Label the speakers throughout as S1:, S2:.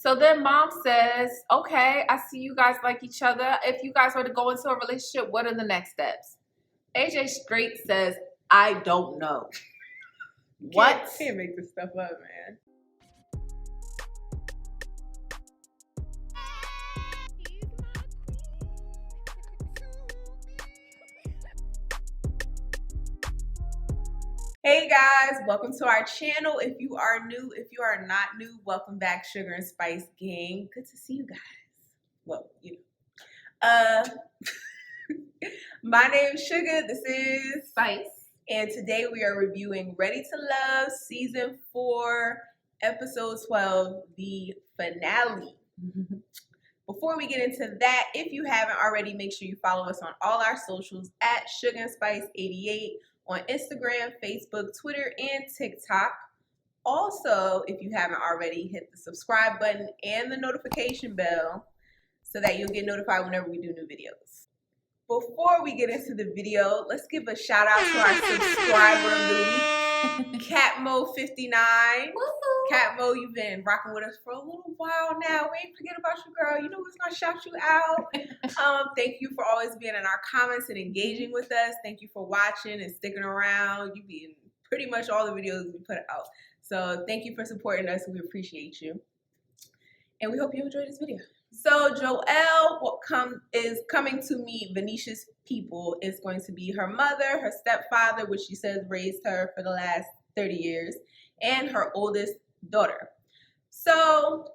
S1: So then mom says, okay, I see you guys like each other. If you guys were to go into a relationship, what are the next steps? AJ straight says, I don't know. What?
S2: Can't make this stuff up, man. Hey guys, welcome to our channel. If you are new, if you are not new, welcome back, Sugar and Spice gang. Good to see you guys. Well, you know. My name's Sugar, this is
S1: Spice.
S2: And today we are reviewing Ready to Love Season 4, Episode 12, the finale. Before we get into that, if you haven't already, make sure you follow us on all our socials at Sugar and Spice 88 on Instagram, Facebook, Twitter, and TikTok. Also, if you haven't already, hit the subscribe button and the notification bell so that you'll get notified whenever we do new videos. Before we get into the video, let's give a shout out to our subscriber of the week, Catmo59. Catmo, you've been rocking with us for a little while now. We ain't forget about you, girl. You know who's gonna shout you out. Thank you for always being in our comments and engaging with us. Thank you for watching and sticking around. You be in pretty much all the videos we put out. So thank you for supporting us. We appreciate you. And we hope you enjoyed this video. So Joel is coming to meet Verneashia's people. It's going to be her mother, her stepfather, which she says raised her for the last 30 years, and her oldest daughter. So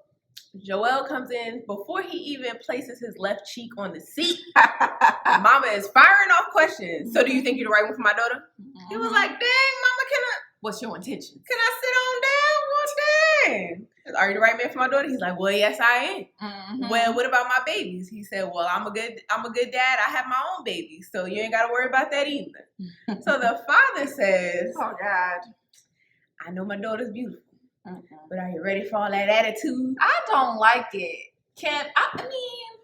S2: Joel comes in. Before he even places his left cheek on the seat, Mama is firing off questions. So do you think you're the right one for my daughter? He was like, dang, Mama,
S1: What's your intention?
S2: can I sit on down? Well, dang. Are you the right man for my daughter? He's like, well, yes, I am. Well, what about my babies? He said, well, I'm a good dad. I have my own babies, so you ain't got to worry about that either. So the father says,
S1: Oh, God.
S2: I know my daughter's beautiful, but are you ready for all that attitude?
S1: I don't like it. I mean,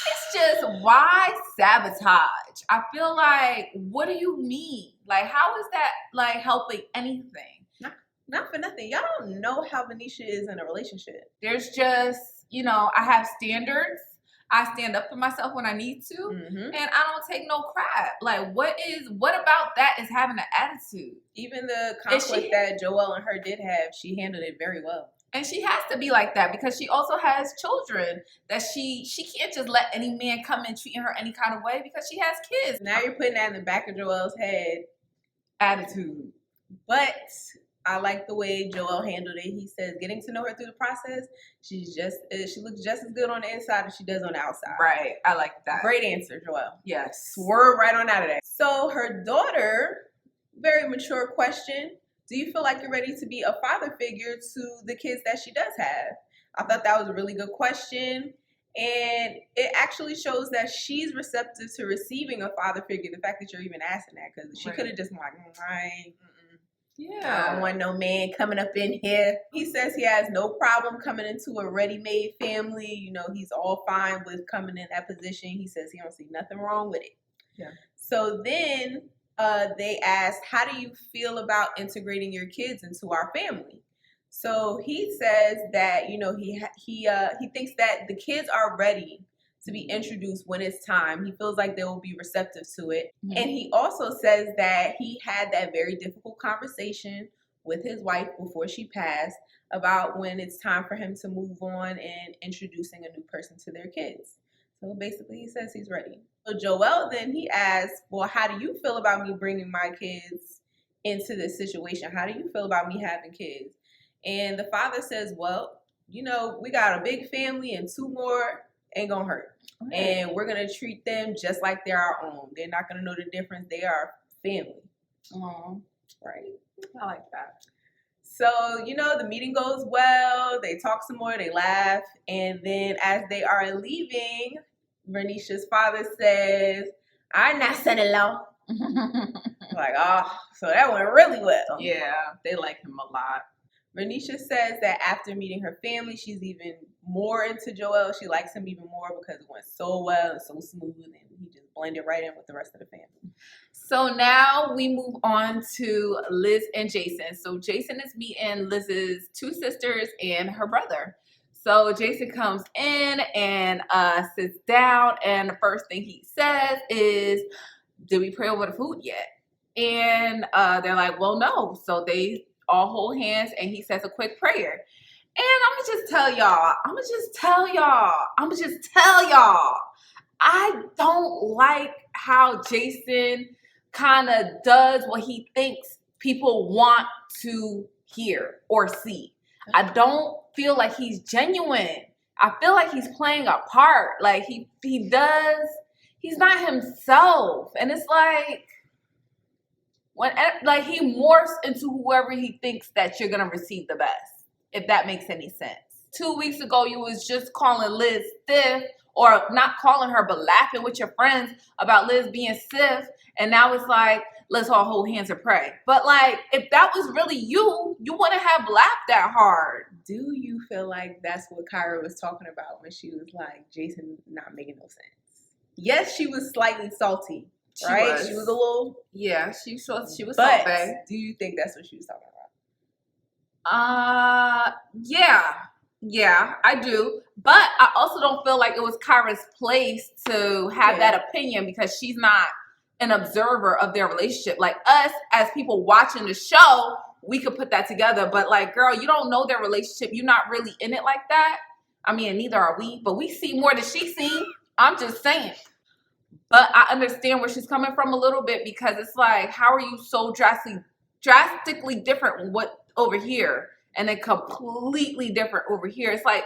S1: it's just, why sabotage? I feel like, what do you mean? Like, how is that, like, helping anything?
S2: Not for nothing. Y'all don't know how Verneashia is in a relationship.
S1: There's just, I have standards. I stand up for myself when I need to, and I don't take no crap. Like, what about that is having an attitude?
S2: Even the conflict that Joel and her did have, she handled it very well.
S1: And she has to be like that because she also has children that she can't just let any man come in treating her any kind of way because she has kids.
S2: Now you're putting that in the back of Joel's head.
S1: Attitude.
S2: But I like the way Joel handled it. He says getting to know her through the process, she looks just as good on the inside as she does on the outside.
S1: Right. I like that.
S2: Great answer, Joel.
S1: Yes.
S2: Swerve right on out of that. So her daughter, very mature question. Do you feel like you're ready to be a father figure to the kids that she does have? I thought that was a really good question. And it actually shows that she's receptive to receiving a father figure. The fact that you're even asking that, because she could have just been like, I don't want no man coming up in here. He says he has no problem coming into a ready-made family. He's all fine with coming in that position. He says he don't see nothing wrong with it.
S1: Yeah. So
S2: then they asked, how do you feel about integrating your kids into our family? So he says that, he thinks that the kids are ready to be introduced when it's time. He feels like they will be receptive to it. And he also says that he had that very difficult conversation with his wife before she passed about when it's time for him to move on and introducing a new person to their kids. So basically he says he's ready. So Joel then he asks, well, how do you feel about me bringing my kids into this situation? How do you feel about me having kids? And the father says, well, we got a big family and 2 more ain't gonna hurt. Okay. And we're gonna treat them just like they're our own. They're not gonna know the difference. They are family. Right.
S1: I like that.
S2: So, the meeting goes well. They talk some more, they laugh. And then as they are leaving, Verneashia's father says, all right, now son-in-law. Like, so that went really well.
S1: Yeah, they like him a lot.
S2: Verneashia says that after meeting her family, she's even more into Joel. She likes him even more because it went so well and so smooth, and he just blended right in with the rest of the family.
S1: So now we move on to Liz and Jason. So Jason is meeting Liz's 2 sisters and her brother. So Jason comes in and sits down, and the first thing he says is, did we pray over the food yet? And they're like, well, no. So they all hold hands, and he says a quick prayer. And I'm going to just tell y'all, I don't like how Jason kind of does what he thinks people want to hear or see. I don't feel like he's genuine. I feel like he's playing a part. Like he's not himself. And it's like, he morphs into whoever he thinks that you're gonna receive the best, if that makes any sense. 2 weeks ago, you was just calling Liz stiff, or not calling her, but laughing with your friends about Liz being stiff, and now it's like, let's all hold hands and pray. But like, if that was really you wouldn't have laughed that hard.
S2: Do you feel like that's what Kyra was talking about when she was like, Jason not making no sense? Yes, she was slightly salty, right? She was a little...
S1: Yeah, she was salty.
S2: But do you think that's what she was talking
S1: about? Yeah, I do. But I also don't feel like it was Kyra's place to have that opinion, because she's not an observer of their relationship. Like us, as people watching the show, we could put that together. But like, girl, you don't know their relationship. You're not really in it like that. I mean, neither are we. But we see more than she's seen. I'm just saying. But I understand where she's coming from a little bit, because it's like, how are you so drastically different over here, and then completely different over here? It's like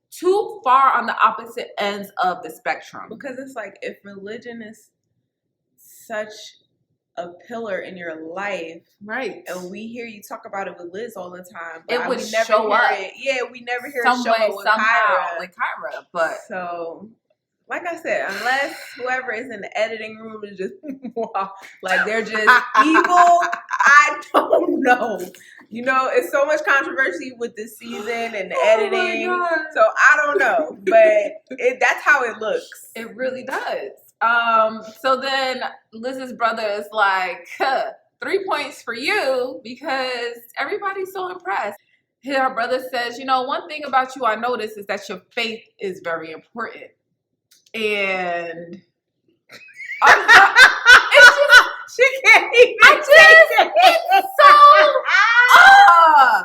S1: too far on the opposite ends of the spectrum.
S2: Because it's like, if religion is such a pillar in your life,
S1: right?
S2: And we hear you talk about it with Liz all the time, but
S1: it would
S2: never
S1: show
S2: hear
S1: up.
S2: It. Yeah, we never hear it show up with
S1: Kyra. But
S2: so, like I said, unless whoever is in the editing room is just like they're just evil, I don't know. You know, it's so much controversy with this season and the editing, so I don't know. But that's how it looks.
S1: It really does. So then Liz's brother is like, 3 points for you, because everybody's so impressed. Her brother says, one thing about you I noticed is that your faith is very important. And
S2: she can't even say it.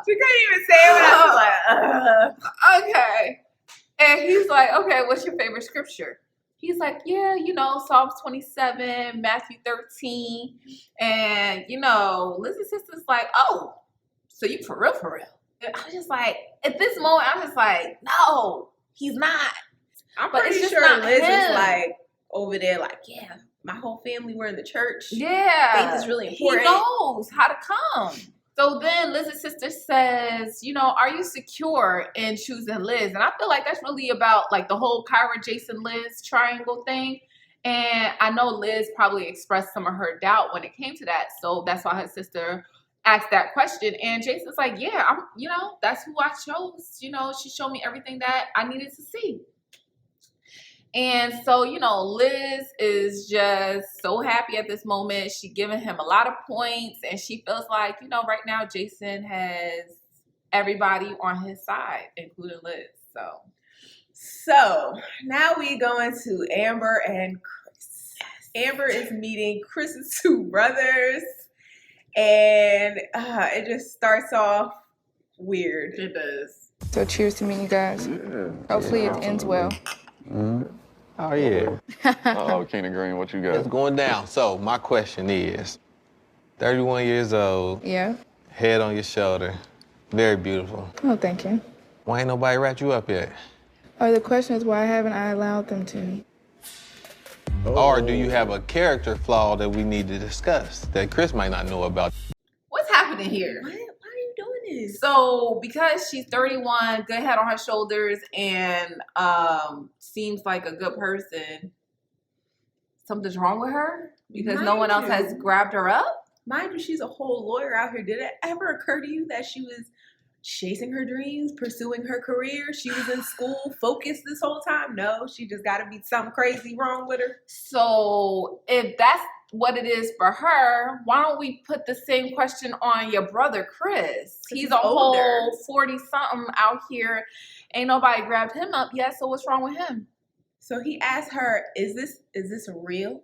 S2: She can't even say it without
S1: okay. And he's like, okay, what's your favorite scripture? He's like, yeah, Psalms 27, Matthew 13. And, Liz's sister's like, oh, so you for real? And I was just like, at this moment, I'm just like, no, he's not.
S2: I'm pretty sure Liz is like over there, like, yeah, my whole family were in the church.
S1: Yeah.
S2: Faith is really important.
S1: He knows how to come. So then Liz's sister says, are you secure in choosing Liz? And I feel like that's really about like the whole Kyra, Jason, Liz triangle thing. And I know Liz probably expressed some of her doubt when it came to that. So that's why her sister asked that question. And Jason's like, yeah, that's who I chose. She showed me everything that I needed to see. And so, Liz is just so happy at this moment. She's giving him a lot of points, and she feels like, right now Jason has everybody on his side, including Liz.
S2: So now we go into Amber and Chris. Amber is meeting Chris's two brothers, and it just starts off weird.
S1: It does.
S3: So cheers to meeting you guys.
S4: Yeah.
S3: Hopefully it ends well.
S4: Mm-hmm. Oh, yeah. Oh, King of Green, what you got?
S5: It's going down. So my question is, 31 years old,
S3: Yeah.
S5: head on your shoulder, very beautiful.
S3: Oh, thank you.
S5: Why ain't nobody wrapped you up yet?
S3: Oh, the question is, why haven't I allowed them to?
S5: Or do you have a character flaw that we need to discuss that Chris might not know about?
S1: What's happening here?
S2: Why are you doing this?
S1: So because she's 31, good head on her shoulders, and seems like a good person, something's wrong with her because no one else has grabbed her up?
S2: Mind you, she's a whole lawyer out here. Did it ever occur to you that she was chasing her dreams, pursuing her career? She was in school, focused this whole time? No, she just got to be something crazy wrong with her.
S1: So if that's what it is for her, why don't we put the same question on your brother, Chris? He's a whole 40-something out here, Ain't nobody grabbed him up yet, so what's wrong with him?
S2: So he asked her, is this real?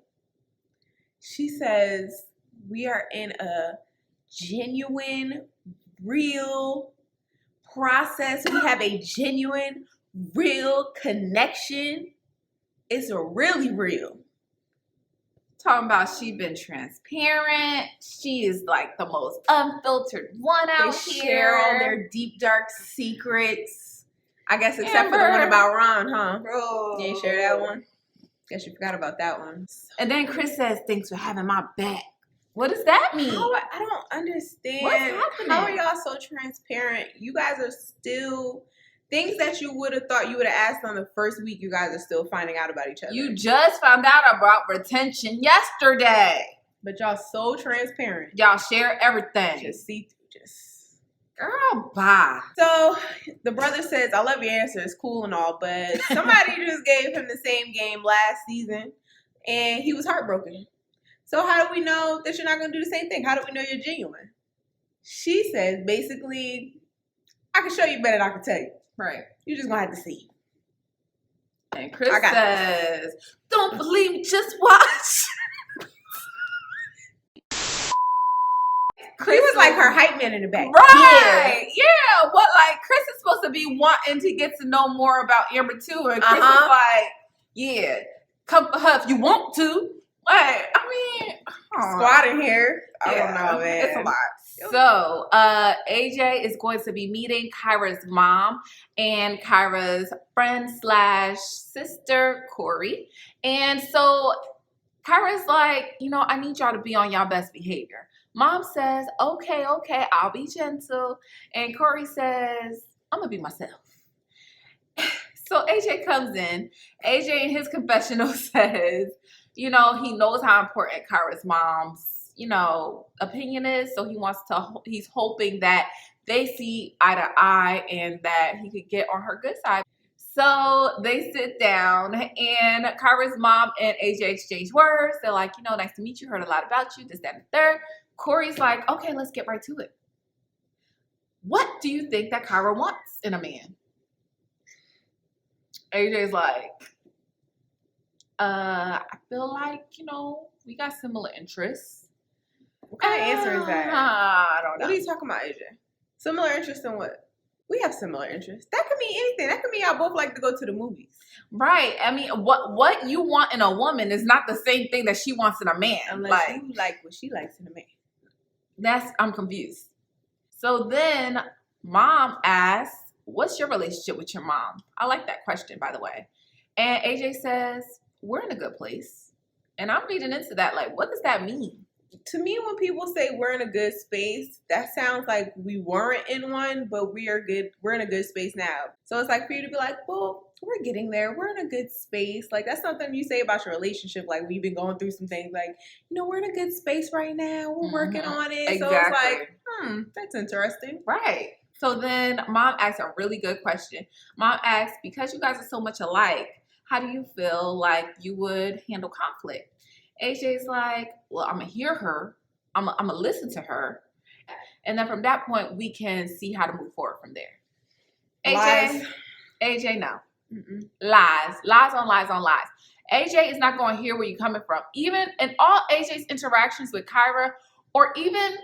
S2: She says, we are in a genuine, real process. We have a genuine, real connection. It's really real.
S1: Talking about she been transparent. She is like the most unfiltered one out
S2: They
S1: here.
S2: share all their deep, dark secrets. I guess except for the one about Ron, huh?
S1: Bro.
S2: You ain't share that one? Guess you forgot about that one.
S1: And then Chris says, thanks for having my back. What does that mean?
S2: I don't understand.
S1: What's happening?
S2: How are y'all so transparent? You guys are still... Things that you would have thought you would have asked on the first week, you guys are still finding out about each other.
S1: You just found out about retention yesterday.
S2: But y'all so transparent.
S1: Y'all share everything.
S2: Just see through, just...
S1: Girl, bye.
S2: So, the brother says, I love your answer, it's cool and all, but somebody just gave him the same game last season, and he was heartbroken. So how do we know that you're not going to do the same thing? How do we know you're genuine? She says, basically, I can show you better than I can tell you.
S1: Right.
S2: You're just going to have to see.
S1: And Chris
S2: I got
S1: says, don't believe me, just watch.
S2: He was like her hype man in the back.
S1: Right. Yeah. What, like, Chris is supposed to be wanting to get to know more about Amber too. And Chris is like, yeah, come for her if you want to. Like, I mean,
S2: Squatting here. I don't know, man.
S1: It's a lot. So, AJ is going to be meeting Kyra's mom and Kyra's friend / sister, Corey. And so Kyra's like, I need y'all to be on y'all best behavior. Mom says, okay, I'll be gentle. And Corey says, I'm going to be myself. So AJ comes in. AJ in his confessional says, he knows how important Kyra's mom's opinion is. So he's hoping that they see eye to eye and that he could get on her good side. So they sit down and Kyra's mom and AJ exchange words. They're like, nice to meet you. Heard a lot about you. This, that, and the third. Corey's like, okay, let's get right to it. What do you think that Kyra wants in a man? AJ's like, I feel like, we got similar interests.
S2: What kind of answer is that?
S1: I don't know.
S2: What are you talking about, AJ? Similar interest in what? We have similar interests. That could mean anything. That could mean y'all both like to go to the movies.
S1: Right. I mean, what you want in a woman is not the same thing that she wants in a man.
S2: Unless you like what she likes in a man.
S1: I'm confused. So then mom asks, what's your relationship with your mom? I like that question, by the way. And AJ says, we're in a good place. And I'm reading into that, like, what does that mean?
S2: To me, when people say we're in a good space, that sounds like we weren't in one, but we are good. We're in a good space now. So it's like for you to be like, well, we're getting there. We're in a good space. Like, that's something you say about your relationship. Like, we've been going through some things. Like, we're in a good space right now. We're working on it.
S1: Exactly.
S2: So it's like, that's interesting.
S1: Right. So then mom asks a really good question. Mom asks, because you guys are so much alike, how do you feel like you would handle conflict? AJ's like, well, I'm going to hear her. I'm going to listen to her. And then from that point, we can see how to move forward from there. AJ, no. Mm-mm. Lies on lies on lies. AJ is not going to hear where you're coming from. Even in all AJ's interactions with Kyra or even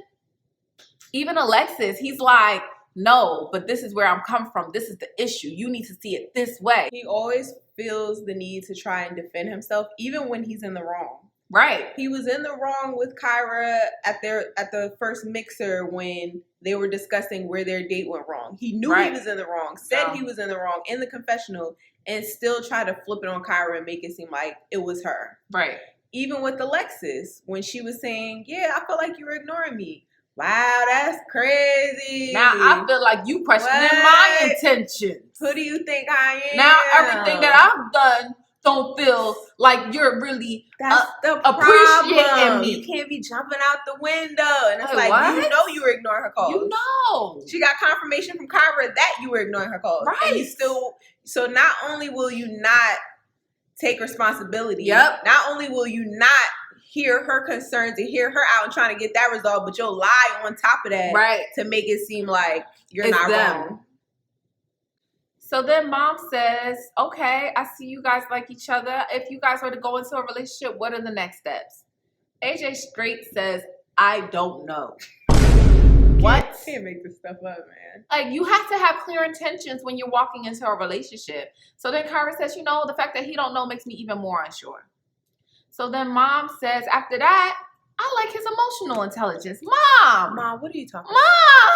S1: Alexis, he's like, no, but this is where I'm coming from. This is the issue. You need to see it this way.
S2: He always feels the need to try and defend himself, even when he's in the wrong.
S1: Right.
S2: He was in the wrong with Kyra at the first mixer when they were discussing where their date went wrong. He knew he was in the wrong, said he was in the wrong in the confessional, and still tried to flip it on Kyra and make it seem like it was her.
S1: Right.
S2: Even with Alexis, when she was saying, yeah, I felt like you were ignoring me. Wow, that's crazy.
S1: Now I feel like you questioning my intentions.
S2: Who do you think I am?
S1: Now everything that I've done don't feel like you're really
S2: that's the
S1: appreciating
S2: problem.
S1: me.
S2: You can't be jumping out the window. And it's
S1: Like,
S2: like,
S1: what?
S2: you know you were ignoring her calls.
S1: You know.
S2: She got confirmation from Kyra that you were ignoring her calls.
S1: Right.
S2: And you still, so not only will you not take responsibility,
S1: Yep.
S2: not only will you not hear her concerns and hear her out and trying to get that resolved, but you'll lie on top of that
S1: Right.
S2: to make it seem like you're
S1: It's
S2: not
S1: them.
S2: wrong.
S1: So then mom says, okay, I see you guys like each other. If you guys were to go into a relationship, what are the next steps? AJ straight says, I don't know. What?
S2: Can't make this stuff up, man.
S1: Like, you have to have clear intentions when you're walking into a relationship. So then Kyra says, the fact that he don't know makes me even more unsure. So then mom says, after that, I like his emotional intelligence. Mom,
S2: what are you talking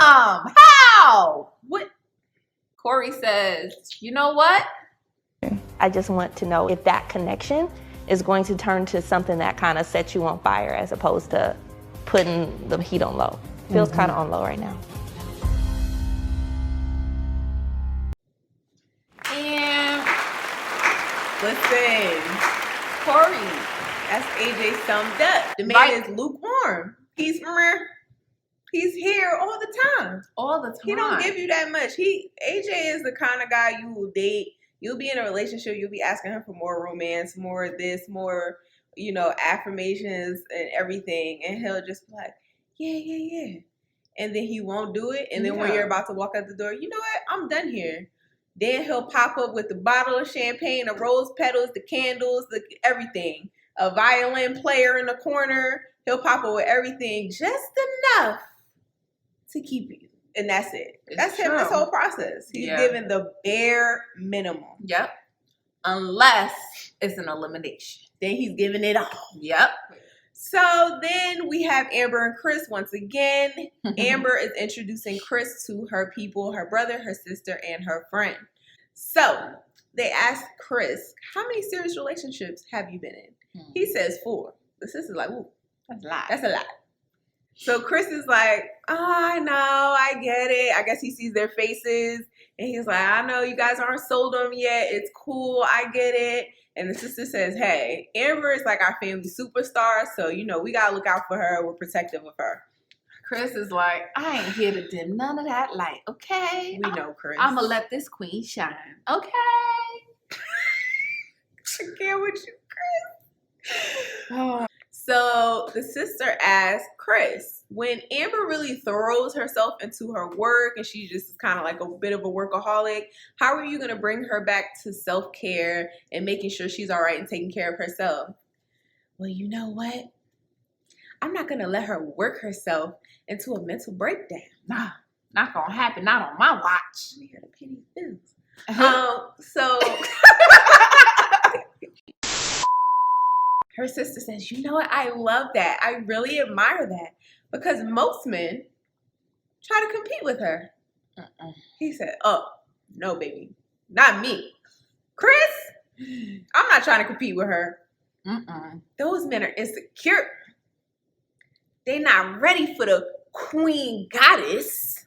S2: about?
S1: Mom, how?
S2: What?
S1: Corey says, you know what?
S6: I just want to know if that connection is going to turn to something that kind of sets you on fire as opposed to putting the heat on low. Feels kind of on low right now.
S1: And
S2: listen,
S1: Corey,
S2: that's AJ summed up. The man
S1: Right.
S2: is lukewarm. He's here all the time.
S1: All the time.
S2: He don't give you that much. AJ is the kind of guy you will date. You'll be in a relationship. You'll be asking him for more romance, more of this, more, affirmations and everything. And he'll just be like, yeah. And then he won't do it. And then when you're about to walk out the door, you know what? I'm done here. Then he'll pop up with the bottle of champagne, the rose petals, the candles, everything. A violin player in the corner. He'll pop up with everything just enough to keep you. And that's it. That's him this whole process. He's giving the bare minimum.
S1: Yep. Unless it's an elimination.
S2: Then he's giving it all.
S1: Yep.
S2: So then we have Amber and Chris once again. Amber is introducing Chris to her people, her brother, her sister, and her friend. So they asked Chris, how many serious relationships have you been in? He says 4. The sister's like, ooh,
S1: That's a lot.
S2: that's a lot. So Chris is like, oh, I know, I get it. I guess he sees their faces. And he's like, I know you guys aren't sold on me yet. It's cool. I get it. And the sister says, hey, Amber is like our family superstar. So, we got to look out for her. We're protective of her.
S1: Chris is like, I ain't here to dim none of that light, okay?
S2: We know Chris.
S1: I'm going to let this queen shine, okay?
S2: I can't with you, Chris. So the sister asked Chris, when Amber really throws herself into her work and she just is kind of like a bit of a workaholic, how are you going to bring her back to self-care and making sure she's all right and taking care of herself? Well, you know what? I'm not going to let her work herself into a mental breakdown.
S1: Nah, not going to happen. Not on my watch.
S2: I'm here to pay these bills. So her sister says, you know what? I love that. I really admire that because most men try to compete with her. He said, oh, no, baby. Not me. Chris, I'm not trying to compete with her. Those men are insecure. They're not ready for the queen goddess.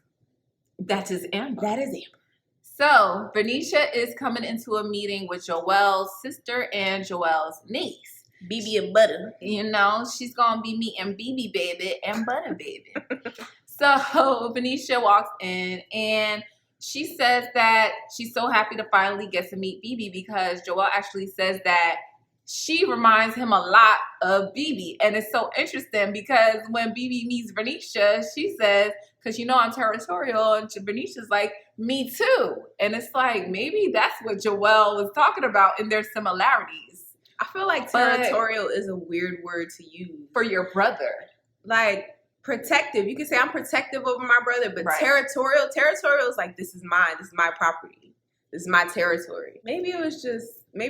S1: That is Amber.
S2: That is Amber.
S1: So, Verneashia is coming into a meeting with Joel's sister and Joel's niece.
S2: BB and Butter.
S1: She's going to be meeting BB baby and Butter baby. So, Verneashia walks in and she says that she's so happy to finally get to meet BB because Joel actually says that she reminds him a lot of BB. And it's so interesting because when BB meets Verneashia, she says, because I'm territorial, and Verneashia's like, me too. And it's like, maybe that's what Joel was talking about in their similarities.
S2: I feel like territorial is a weird word to use.
S1: For your brother.
S2: Like, protective. You can say I'm protective over my brother, but
S1: Right.
S2: territorial is like, this is mine. This is my property. This is my territory. Maybe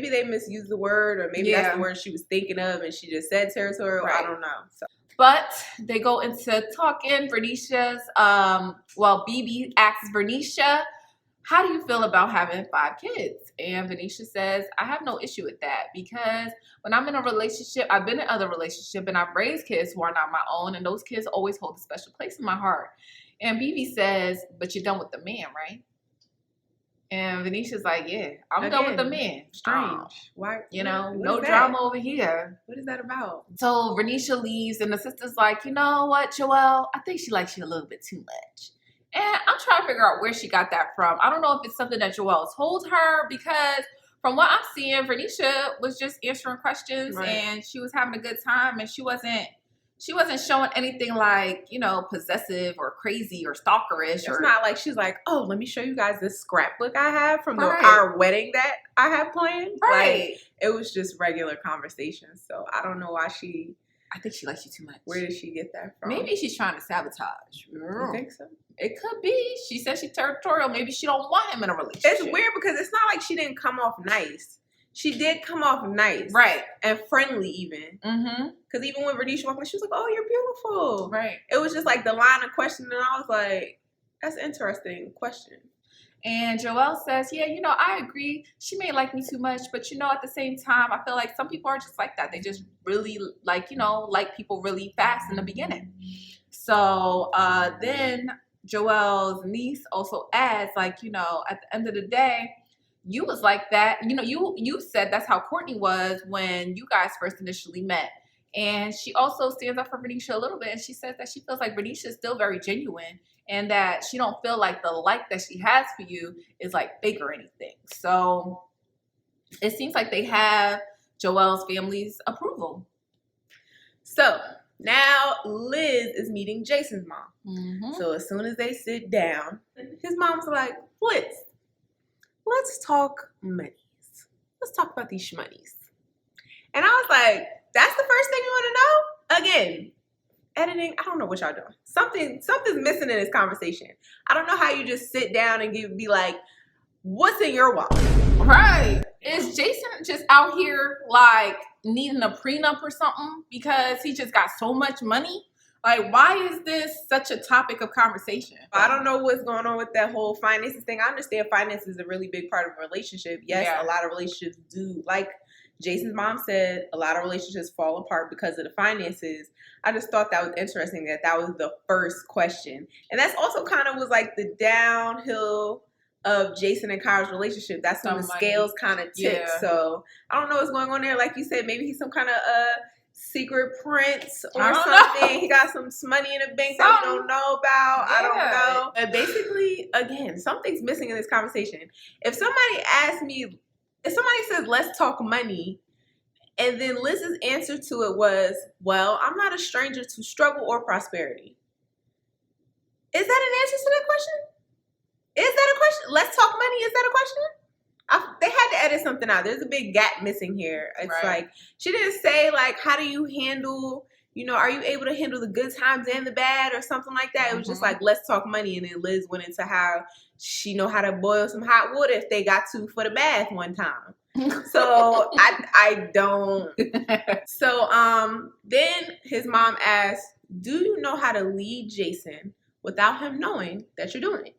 S2: they misused the word, or maybe that's the word she was thinking of and she just said territorial.
S1: Right.
S2: I don't know. So.
S1: But they go into talking. Verneashia's, BB asks Verneashia, how do you feel about having 5 kids? And Verneashia says, I have no issue with that because when I'm in a relationship, I've been in other relationships and I've raised kids who are not my own, and those kids always hold a special place in my heart. And BB says, but you're done with the man, right? And Venetia's like, yeah, I'm done with the men.
S2: Strange. Why?
S1: No drama over here.
S2: What is that about?
S1: So Verneashia leaves and the sister's like, you know what, Joel? I think she likes you a little bit too much. And I'm trying to figure out where she got that from. I don't know if it's something that Joel told her, because from what I'm seeing, Verneashia was just answering questions and she was having a good time, and she wasn't She wasn't showing anything like, you know, possessive or crazy or stalkerish.
S2: It's not like she's like, oh, let me show you guys this scrapbook I have from
S1: Right.
S2: our wedding that I have planned.
S1: Right.
S2: Like, it was just regular conversation. So I don't know why
S1: I think she likes you too much.
S2: where did she get that from?
S1: Maybe she's trying to sabotage.
S2: You think so?
S1: It could be. She said she's territorial. Maybe she don't want him in a relationship.
S2: It's weird because it's not like she didn't come off nice. She did come off nice.
S1: Right.
S2: And friendly even.
S1: Mm-hmm.
S2: Because even when Verneashia walked in, she was like, oh, you're beautiful.
S1: Right.
S2: It was just like the line of questioning, and I was like, that's an interesting question.
S1: And Joel says, yeah, you know, I agree. She may like me too much, but, you know, at the same time, I feel like some people are just like that. They just really like, you know, like people really fast in the beginning. So then Joel's niece also adds, like, you know, at the end of the day, you was like that. You know, you said that's how Courtney was when you guys first initially met. And she also stands up for Verneashia a little bit. And she says that she feels like Verneashia is still very genuine and that she don't feel like the like that she has for you is like fake or anything. So it seems like they have Joel's family's approval.
S2: So now Liz is meeting Jason's mom.
S1: Mm-hmm.
S2: So as soon as they sit down, his mom's like, Liz, let's talk monies. Let's talk about these shmonies. And I was like, that's the first thing you want to know? Again, editing, I don't know what y'all doing. Something's missing in this conversation. I don't know how you just sit down and be like, what's in your wallet?
S1: Right. Is Jason just out here like needing a prenup or something because he just got so much money? Like, why is this such a topic of conversation?
S2: I don't know what's going on with that whole finances thing. I understand finance is a really big part of a relationship. Yes,
S1: Yeah.
S2: A lot of relationships do. Like Jason's mom said, a lot of relationships fall apart because of the finances. I just thought that was interesting that was the first question. And that's also kind of was like the downhill of Jason and Kyra's relationship. That's when the scales kind of tipped.
S1: Yeah.
S2: So I don't know what's going on there. Like you said, maybe he's some kind of secret prince or
S1: I don't
S2: something.
S1: know.
S2: He got some money in the bank that we don't know about. I don't
S1: Yeah.
S2: know. But basically, again, something's missing in this conversation. If somebody says, let's talk money, and then Liz's answer to it was, well, I'm not a stranger to struggle or prosperity. Is that an answer to that question? Is that a question? Let's talk money. Is that a question? They had to edit something out. There's a big gap missing here. It's
S1: Right.
S2: like, she didn't say, like, how do you handle, you know, are you able to handle the good times and the bad or something like that? It was just like, let's talk money. And then Liz went into how she know how to boil some hot water if they got to for the bath one time. So I don't. So then his mom asked, do you know how to lead Jason without him knowing that you're doing it?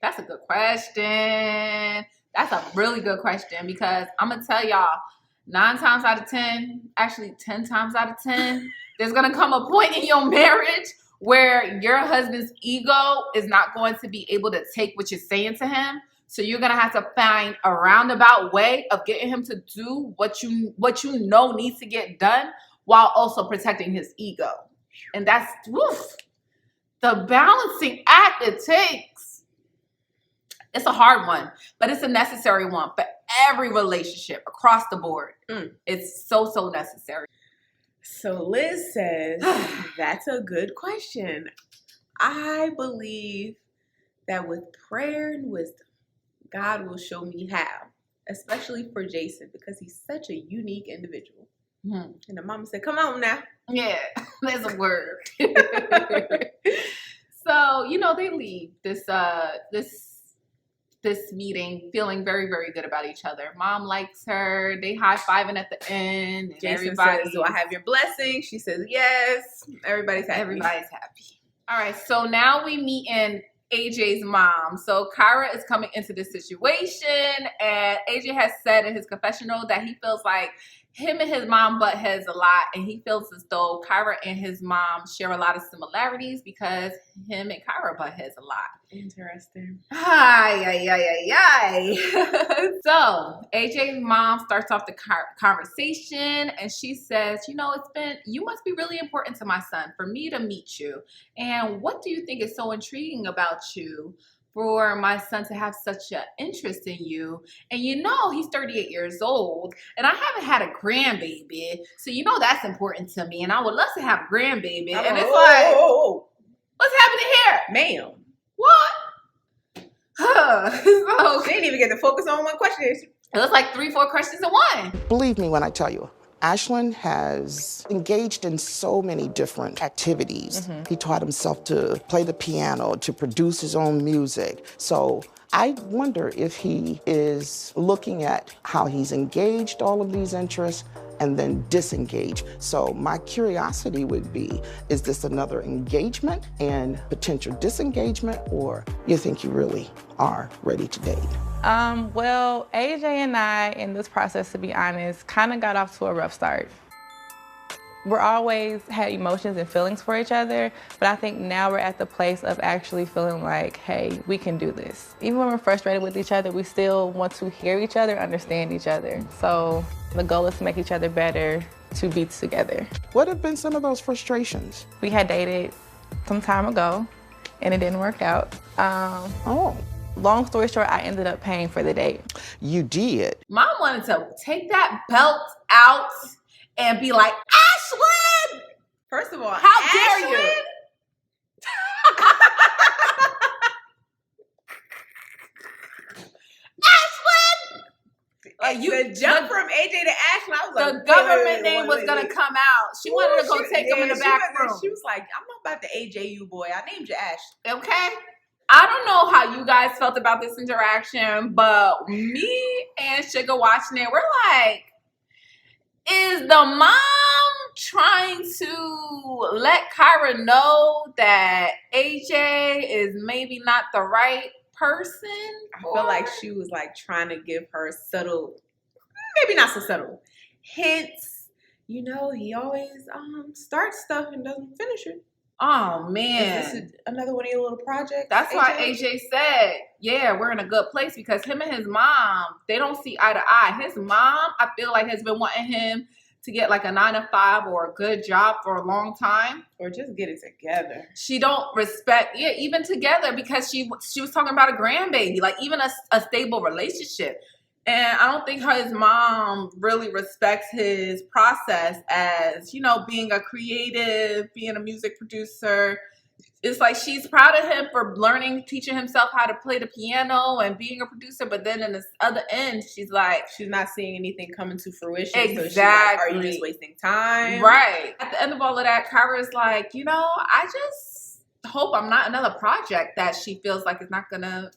S1: That's a good question. That's a really good question because I'm going to tell y'all, 9 times out of 10, actually 10 times out of 10, there's going to come a point in your marriage where your husband's ego is not going to be able to take what you're saying to him. So you're going to have to find a roundabout way of getting him to do what you know needs to get done while also protecting his ego. And that's the balancing act it takes. It's a hard one, but it's a necessary one for every relationship across the board. It's so necessary.
S2: So Liz says, that's a good question. I believe that with prayer and wisdom, God will show me how, especially for Jason, because he's such a unique individual. And the mama said, come on now.
S1: Yeah, there's a word. So, you know, they leave this meeting feeling very, very good about each other. Mom likes her. They high-fiving at the end. And
S2: Jason says, do I have your blessing? She says, yes. Everybody's happy.
S1: Everybody's happy. All right, so now we meet in AJ's mom. So Kyra is coming into this situation, and AJ has said in his confessional that he feels like him and his mom butt heads a lot, and he feels as though Kyra and his mom share a lot of similarities because him and Kyra butt heads a lot.
S2: Interesting.
S1: So AJ's mom starts off the conversation, and she says, you know, you must be really important to my son for me to meet you. And what do you think is so intriguing about you for my son to have such an interest in you. And you know he's 38 years old, and I haven't had a grandbaby, so you know that's important to me, and I would love to have a grandbaby. And it's like, what's happening here?
S2: Ma'am.
S1: What? So,
S2: She didn't even get to focus on one question.
S1: it was like 3-4 questions in one.
S7: Believe me when I tell you, Ashland has engaged in so many different activities. He taught himself to play the piano, to produce his own music. So I wonder if he is looking at how he's engaged all of these interests and then disengage. So my curiosity would be, is this another engagement and potential disengagement, or you think you really are ready to date?
S8: Well, AJ and I, in this process, to be honest, kind of got off to a rough start. We're always had emotions and feelings for each other, but I think now we're at the place of actually feeling like, hey, we can do this. Even when we're frustrated with each other, we still want to hear each other, understand each other. So the goal is to make each other better, to be together.
S7: What have been some of those frustrations?
S8: We had dated some time ago, and it didn't work out. Long story short, I ended up paying for the date.
S7: You did.
S1: Mom wanted to take that belt out and be like, Ashland!
S2: First of all,
S1: How dare you? Ashland!
S2: The jump from AJ to Ashland, I was like,
S1: The government name was going to come out. She wanted to go take him in the back room.
S2: She was like, I'm not about to AJ you, boy. I named you Ash.
S1: Okay? I don't know how you guys felt about this interaction, but me and Sugar watching it, we're like, is the mom trying to let Kyra know that AJ is maybe not the right person?
S2: I feel like she was like trying to give her subtle, maybe not so subtle, hints. You know, he always starts stuff and doesn't finish it.
S1: Oh, man.
S2: Is this another one of your little projects?
S1: That's why AJ said, yeah, we're in a good place, because him and his mom, they don't see eye to eye. His mom, I feel like, has been wanting him to get like a 9-to-5 or a good job for a long time.
S2: Or just get it together.
S1: She don't respect, even together, because she was talking about a grandbaby, like even a stable relationship. And I don't think his mom really respects his process as, you know, being a creative, being a music producer. It's like she's proud of him for teaching himself how to play the piano and being a producer. But then in this other end, she's like,
S2: she's not seeing anything coming to fruition.
S1: Exactly.
S2: So she's like, are you just wasting time?
S1: Right. At the end of all of that, Kyra's like, you know, I just hope I'm not another project that she feels like is not going to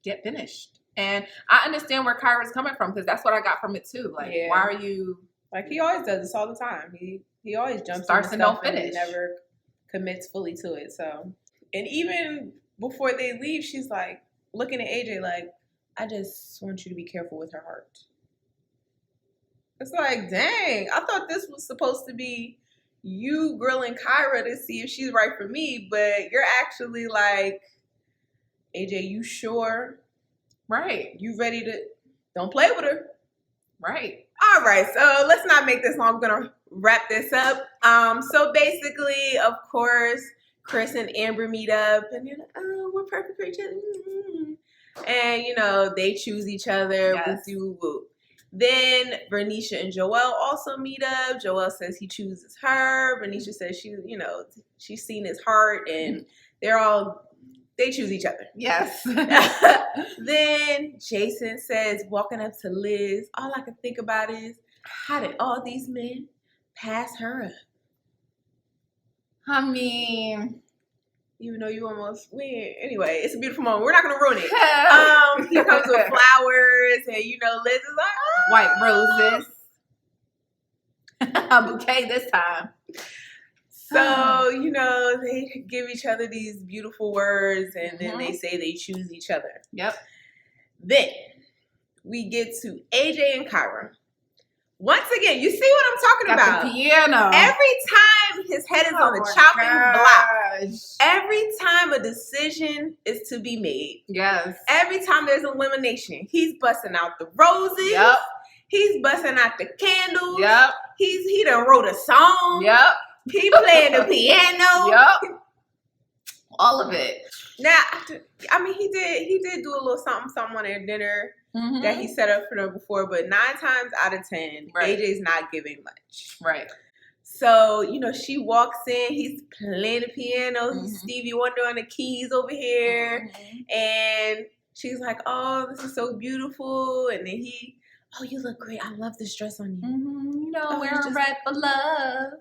S1: get finished. And I understand where Kyra's coming from, because that's what I got from it too. Like, why are you...
S2: Like, he always does this all the time. He always jumps
S1: starts and don't finish.
S2: And never commits fully to it. So, and even before they leave, she's like looking at AJ like, I just want you to be careful with her heart. It's like, dang, I thought this was supposed to be you grilling Kyra to see if she's right for me, but you're actually like, AJ, you sure?
S1: Right.
S2: You ready to... Don't play with her.
S1: Right.
S2: All right, so let's not make this long. I'm going to wrap this up. So basically, of course, Chris and Amber meet up, and they're like, oh, we're perfect for each other. Mm-hmm. And, you know, they choose each other.
S1: Yes.
S2: Woo-woo. Then Verneashia and Joel also meet up. Joel says he chooses her. Verneashia says she's seen his heart, and they choose each other.
S1: Yes.
S2: Then Jason says, walking up to Liz, all I can think about is, how did all these men pass her up?
S1: I mean,
S2: even though you almost win. Anyway, it's a beautiful moment. We're not going to ruin it. He comes with flowers, and, you know, Liz is like, oh.
S1: White roses. A bouquet this time.
S2: So, you know, they give each other these beautiful words, and then they say they choose each other.
S1: Yep.
S2: Then we get to AJ and Kyra. Once again, you see what I'm talking about?
S1: The piano.
S2: Every time his head is on the chopping block. Every time a decision is to be made.
S1: Yes.
S2: Every time there's elimination, he's busting out the roses.
S1: Yep.
S2: He's busting out the candles.
S1: Yep.
S2: He done wrote a song.
S1: Yep.
S2: He playing the piano.
S1: Yep. All of it.
S2: Now, I mean, he did do a little something on their dinner that he set up for them before, but 9 times out of 10,
S1: Right.
S2: AJ's not giving much.
S1: Right.
S2: So, you know, she walks in, he's playing the piano, he's Stevie Wonder on the keys over here, and she's like, oh, this is so beautiful, and then he, oh, you look great, I love this dress on you.
S1: You know,
S2: Oh,
S1: wearing
S2: just-
S1: red for love.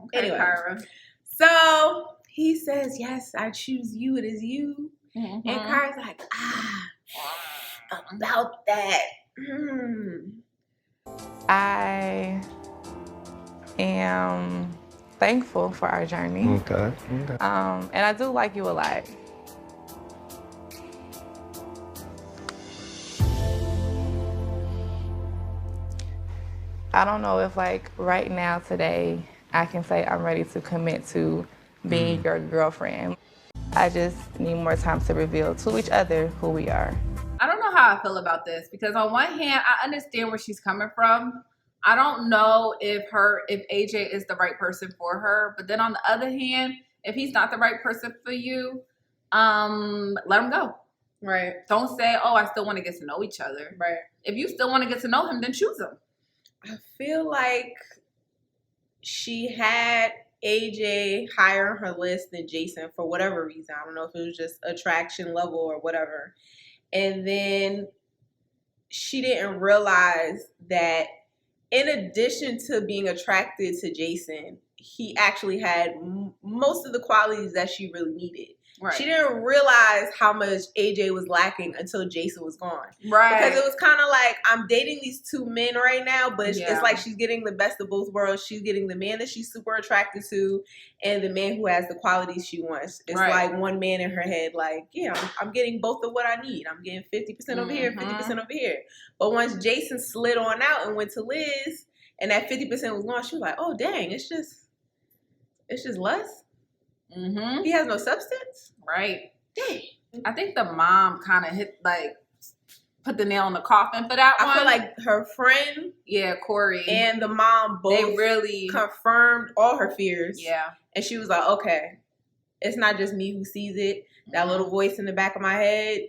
S1: Okay,
S2: Anyway.
S1: Kyra.
S2: So, he says, yes, I choose you, it is you.
S1: Mhm.
S2: And Kyra's like, about that.
S8: I am thankful for our journey.
S4: Okay.
S8: And I do like you a lot. I don't know if like right now today I can say I'm ready to commit to being your girlfriend. I just need more time to reveal to each other who we are.
S1: I don't know how I feel about this because on one hand, I understand where she's coming from. I don't know if AJ is the right person for her, but then on the other hand, if he's not the right person for you, let him go.
S2: Right.
S1: Don't say, oh, I still want to get to know each other.
S2: Right.
S1: If you still want to get to know him, then choose him.
S2: I feel like she had AJ higher on her list than Jason for whatever reason. I don't know if it was just attraction level or whatever. And then she didn't realize that in addition to being attracted to Jason, he actually had most of the qualities that she really needed.
S1: Right.
S2: She didn't realize how much AJ was lacking until Jason was gone.
S1: Right.
S2: Because it was kind of like, I'm dating these 2 men right now, but it's
S1: Yeah.
S2: like she's getting the best of both worlds. She's getting the man that she's super attracted to and the man who has the qualities she wants. It's
S1: Right.
S2: like one man in her head, like, yeah, I'm getting both of what I need. I'm getting 50% over here, 50% over here. But once Jason slid on out and went to Liz, and that 50% was gone, she was like, oh, dang, it's just less?
S1: Mm-hmm.
S2: He has no substance?
S1: Right. Dang. I think the mom kind of put the nail in the coffin for that one.
S2: I feel like her friend
S1: Corey
S2: and the mom both
S1: they really
S2: confirmed all her fears.
S1: Yeah.
S2: And she was like, okay, it's not just me who sees it. That little voice in the back of my head,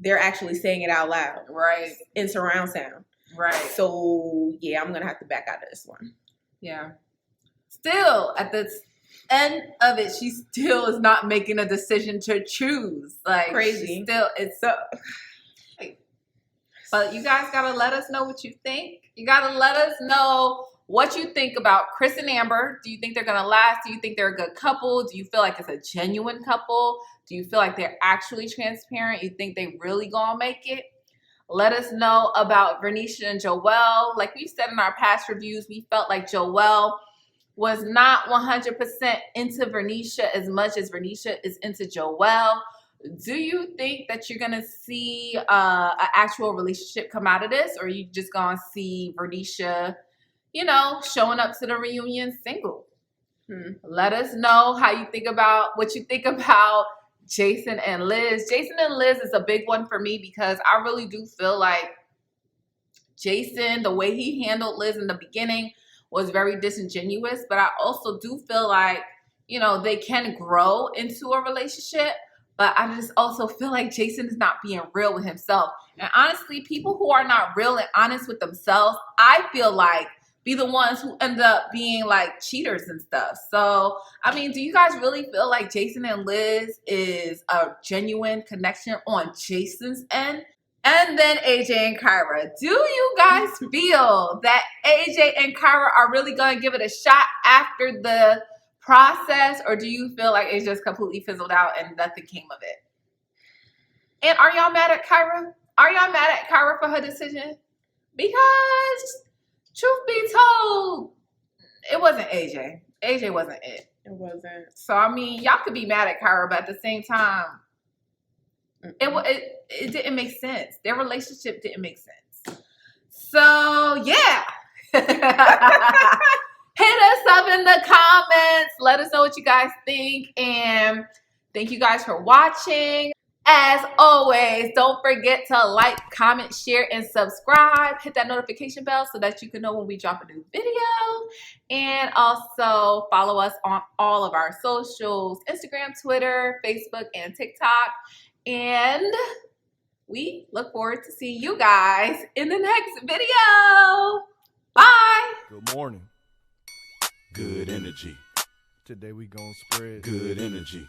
S2: they're actually saying it out loud.
S1: Right.
S2: In surround sound.
S1: Right.
S2: So, yeah, I'm going to have to back out of this one.
S1: Yeah. Still, at the end of it, she still is not making a decision to choose. Like,
S2: Crazy.
S1: It's so... But you guys got to let us know what you think. You got to let us know what you think about Chris and Amber. Do you think they're going to last? Do you think they're a good couple? Do you feel like it's a genuine couple? Do you feel like they're actually transparent? You think they really going to make it? Let us know about Verneashia and Joel. Like we said in our past reviews, we felt like Joel was not 100% into Verneashia as much as Verneashia is into Joel. Do you think that you're going to see an actual relationship come out of this? Or are you just going to see Verneashia, showing up to the reunion single? Let us know what you think about Jason and Liz. Jason and Liz is a big one for me because I really do feel like Jason, the way he handled Liz in the beginning was very disingenuous. But I also do feel like, they can grow into a relationship. But I just also feel like Jason is not being real with himself. And honestly, people who are not real and honest with themselves, I feel like be the ones who end up being like cheaters and stuff. So, I mean, do you guys really feel like Jason and Liz is a genuine connection on Jason's end? And then AJ and Kyra. Do you guys feel that AJ and Kyra are really going to give it a shot after the process, or do you feel like it's just completely fizzled out and nothing came of it? And are y'all mad at Kyra? Are y'all mad at Kyra for her decision? Because truth be told, it wasn't AJ. AJ wasn't it.
S2: It wasn't.
S1: So I mean, y'all could be mad at Kyra, but at the same time, it didn't make sense. Their relationship didn't make sense. So yeah. Hit us up in the comments. Let us know what you guys think. And thank you guys for watching. As always, don't forget to like, comment, share, and subscribe. Hit that notification bell so that you can know when we drop a new video. And also follow us on all of our socials, Instagram, Twitter, Facebook, and TikTok. And we look forward to seeing you guys in the next video. Bye.
S9: Good morning. Good energy. Today we gon' spread good energy.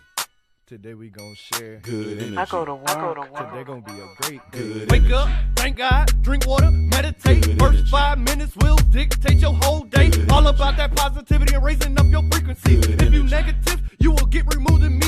S9: Today we gon' share good energy. I go to work. Today gon' be a great good Wake energy. Up, thank God, drink water, meditate. Good First energy. 5 minutes will dictate your whole day. Good All energy. About that positivity and raising up your frequency. Good if energy. You negative, you will get removed immediately.